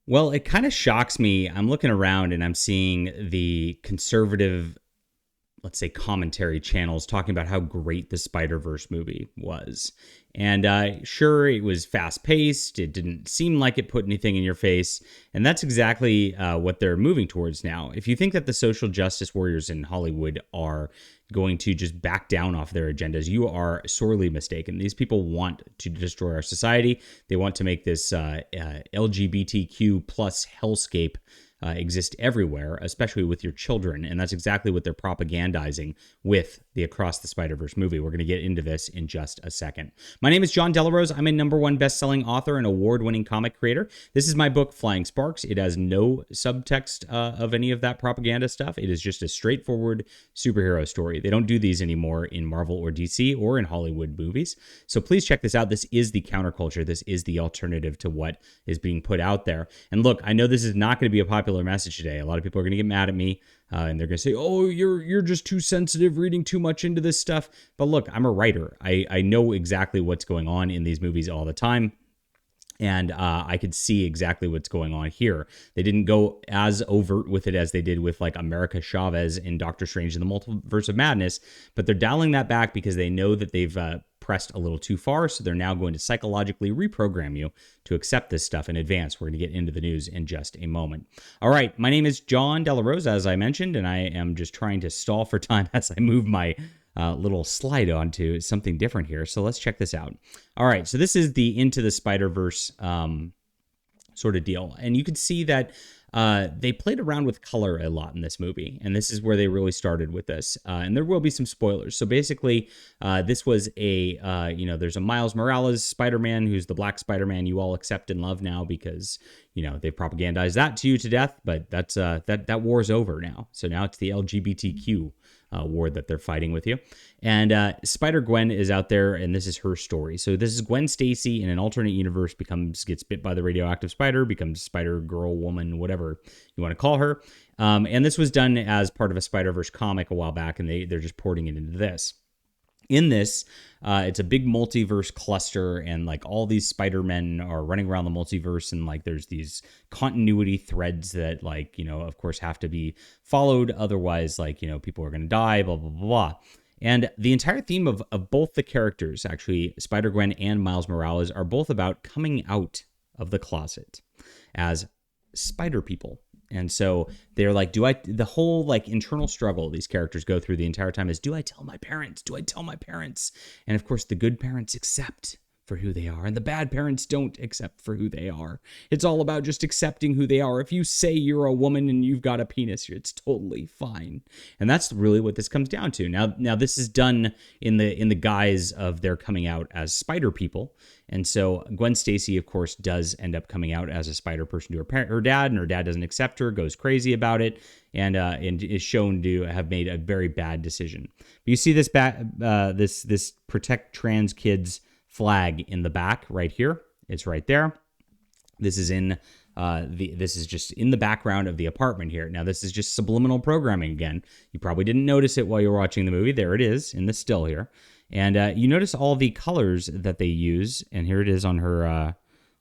Well, it kind of shocks me. I'm looking around and I'm seeing the conservative, let's say, commentary channels talking about how great the Spider-Verse movie was. And sure, it was fast paced. It didn't seem like it put anything in your face. And that's exactly what they're moving towards now. If you think that the social justice warriors in Hollywood are going to just back down off their agendas, you are sorely mistaken. These people want to destroy our society. They want to make this LGBTQ plus hellscape exist everywhere, especially with your children. And that's exactly what they're propagandizing with the Across the Spider-Verse movie. We're going to get into this in just a second. My name is John Delarose. I'm a #1 best-selling author and award-winning comic creator. This is my book, Flying Sparks. It has no subtext of any of that propaganda stuff. It is just a straightforward superhero story. They don't do these anymore in Marvel or DC or in Hollywood movies. So please check this out. This is the counterculture. This is the alternative to what is being put out there. And look, I know this is not going to be a popular message today. A lot of people are going to get mad at me and they're going to say, oh, you're just too sensitive, reading too much into this stuff. But look, I'm a writer. I know exactly what's going on in these movies all the time. And I could see exactly what's going on here. They didn't go as overt with it as they did with like America Chavez in Doctor Strange in the Multiverse of Madness, but they're dialing that back because they know that they've pressed a little too far. So they're now going to psychologically reprogram you to accept this stuff in advance. We're going to get into the news in just a moment. All right. My name is John Delarose, as I mentioned, and I am just trying to stall for time as I move my little slide onto something different here. So let's check this out. All right. So this is the Into the Spider-Verse sort of deal. And you can see that they played around with color a lot in this movie. And this is where they really started with this. And there will be some spoilers. So basically, this was there's a Miles Morales Spider-Man who's the Black Spider-Man you all accept and love now because, they've propagandized that to you to death. But that's that war's over now. So now it's the LGBTQ war that they're fighting with you. And Spider-Gwen is out there, and this is her story. So this is Gwen Stacy in an alternate universe, gets bit by the radioactive spider, becomes Spider-Girl, woman, whatever you want to call her. And this was done as part of a Spider-Verse comic a while back, and they're just porting it into this. In this, it's a big multiverse cluster, and like all these Spider-Men are running around the multiverse, and like there's these continuity threads that of course have to be followed. Otherwise, people are going to die, blah, blah, blah, blah. And the entire theme of both the characters, actually, Spider-Gwen and Miles Morales, are both about coming out of the closet as spider people. And so they're like, the whole internal struggle these characters go through the entire time is, do I tell my parents? Do I tell my parents? And of course, the good parents accept for who they are, and the bad parents don't accept for who they are. It's all about just accepting who they are. If you say you're a woman and you've got a penis, it's totally fine. And that's really what this comes down to. Now this is done in the guise of their coming out as spider people. And so Gwen Stacy, of course, does end up coming out as a spider person to her dad, and her dad doesn't accept her, goes crazy about it, and is shown to have made a very bad decision. But you see this this protect trans kids flag in the back right here. It's right there. This is this is just in the background of the apartment here. Now this is just subliminal programming again. You probably didn't notice it while you were watching the movie. There it is in the still here. And you notice all the colors that they use, and here it is on her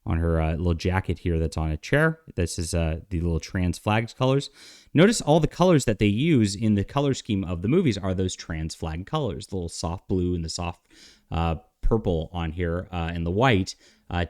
little jacket here that's on a chair. This is the little trans flags colors. Notice all the colors that they use in the color scheme of the movies are those trans flag colors, the little soft blue and the soft purple on here and the white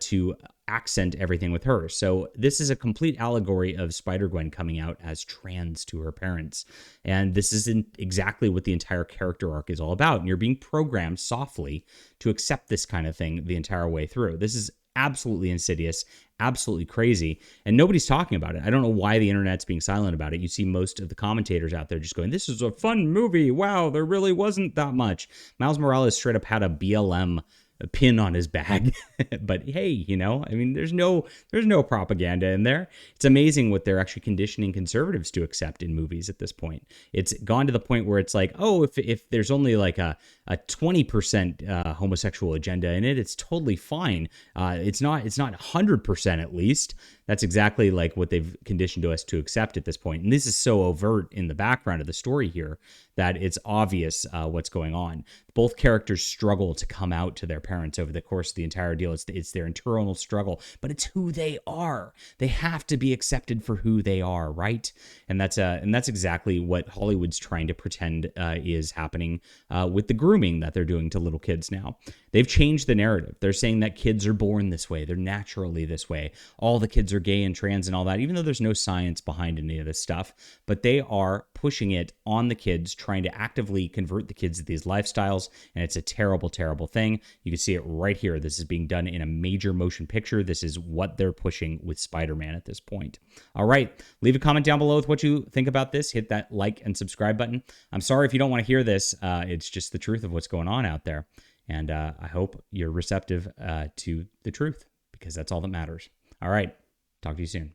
to accent everything with her. So this is a complete allegory of Spider-Gwen coming out as trans to her parents. And this isn't exactly what the entire character arc is all about. And you're being programmed softly to accept this kind of thing the entire way through. This is absolutely insidious, absolutely crazy, and nobody's talking about it. I don't know why the internet's being silent about it. You see most of the commentators out there just going, this is a fun movie. Wow, there really wasn't that much. Miles Morales straight up had a BLM pin on his bag. But hey, there's no propaganda in there. It's amazing what they're actually conditioning conservatives to accept in movies at this point. It's gone to the point where it's like, oh, if there's only like a 20% homosexual agenda in it, it's totally fine. It's not 100% at least. That's exactly like what they've conditioned us to accept at this point. And this is so overt in the background of the story here that it's obvious what's going on. Both characters struggle to come out to their parents over the course of the entire deal. It's their internal struggle, but it's who they are. They have to be accepted for who they are, right? And that's exactly what Hollywood's trying to pretend is happening with the grooming that they're doing to little kids now. They've changed the narrative. They're saying that kids are born this way. They're naturally this way. All the kids are gay and trans and all that, even though there's no science behind any of this stuff. But they are pushing it on the kids, trying to actively convert the kids to these lifestyles. And it's a terrible, terrible thing. You can see it right here. This is being done in a major motion picture. This is what they're pushing with Spider-Man at this point. All right. Leave a comment down below with what you think about this. Hit that like and subscribe button. I'm sorry if you don't want to hear this. It's just the truth of what's going on out there. And I hope you're receptive to the truth, because that's all that matters. All right. Talk to you soon.